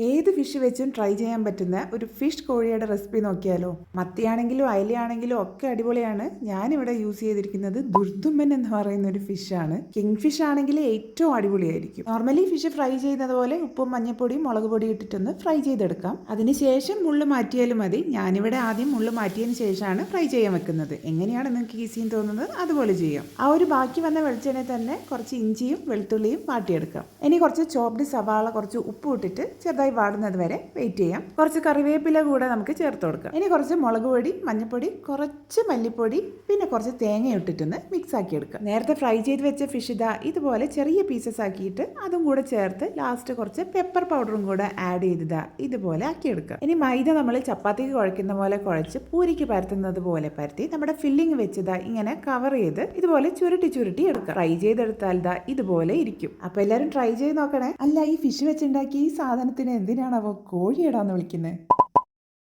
ഏത് ഫിഷ് വെച്ചും ട്രൈ ചെയ്യാൻ പറ്റുന്ന ഒരു ഫിഷ് കോഴിയുടെ റെസിപ്പി നോക്കിയാലോ. മത്തിയാണെങ്കിലും അയലയാണെങ്കിലും ഒക്കെ അടിപൊളിയാണ്. ഞാനിവിടെ യൂസ് ചെയ്തിരിക്കുന്നത് ദുർദുമ്മൻ എന്ന് പറയുന്ന ഒരു ഫിഷാണ്. കിങ് ഫിഷ് ആണെങ്കിൽ ഏറ്റവും അടിപൊളിയായിരിക്കും. നോർമലി ഫിഷ് ഫ്രൈ ചെയ്യുന്നത് പോലെ ഉപ്പും മഞ്ഞപ്പൊടിയും മുളക് പൊടി ഇട്ടിട്ടൊന്ന് ഫ്രൈ ചെയ്തെടുക്കാം. അതിനുശേഷം മുള്ളു മാറ്റിയാലും മതി. ഞാനിവിടെ ആദ്യം മുള്ളു മാറ്റിയതിന് ശേഷമാണ് ഫ്രൈ ചെയ്യാൻ വെക്കുന്നത്. എങ്ങനെയാണ് നിങ്ങൾക്ക് ഈസിയും തോന്നുന്നത് അതുപോലെ ചെയ്യാം. ആ ഒരു ബാക്കി വന്ന വെളിച്ചെണ്ണ തന്നെ കുറച്ച് ഇഞ്ചിയും വെളുത്തുള്ളിയും വാട്ടിയെടുക്കാം. ഇനി കുറച്ച് ചോപ്ഡ് സവാള കുറച്ച് ഉപ്പ് ഇട്ടിട്ട് ചെറുതായി വാടുന്നത് വരെ വെയിറ്റ് ചെയ്യാം. കുറച്ച് കറിവേപ്പില കൂടെ നമുക്ക് ചേർത്ത് കൊടുക്കാം. ഇനി കുറച്ച് മുളക് പൊടി, മഞ്ഞൾപ്പൊടി, കുറച്ച് മല്ലിപ്പൊടി, പിന്നെ കുറച്ച് തേങ്ങ ഇട്ടിട്ടൊന്ന് മിക്സ് ആക്കി എടുക്കാം. നേരത്തെ ഫ്രൈ ചെയ്ത് വെച്ച ഫിഷ് ഇതുപോലെ ചെറിയ പീസസ് ആക്കിയിട്ട് അതും കൂടെ ചേർത്ത് ലാസ്റ്റ് കുറച്ച് പെപ്പർ പൗഡറും കൂടെ ആഡ് ചെയ്ത് ഇതുപോലെ ആക്കിയെടുക്കാം. ഇനി മൈദ നമ്മൾ ചപ്പാത്തിക്ക് കുഴക്കുന്ന പോലെ കുഴച്ച് പൂരിക്ക് പരത്തുന്നത് പോലെ പരത്തി നമ്മുടെ ഫില്ലിംഗ് വെച്ച് ഇങ്ങനെ കവർ ചെയ്ത് ഇതുപോലെ ചുരുട്ടി എടുക്കാം. ഫ്രൈ ചെയ്തെടുത്താൽ ഇതുപോലെ ഇരിക്കും. അപ്പൊ എല്ലാവരും ട്രൈ ചെയ്ത് നോക്കണേ. അല്ല, ഈ ഫിഷ് വെച്ചുണ്ടാക്കി ഈ സാധനത്തിന് എന്തിനാണ് കോഴിയിടാന്ന് വിളിക്കുന്നത്?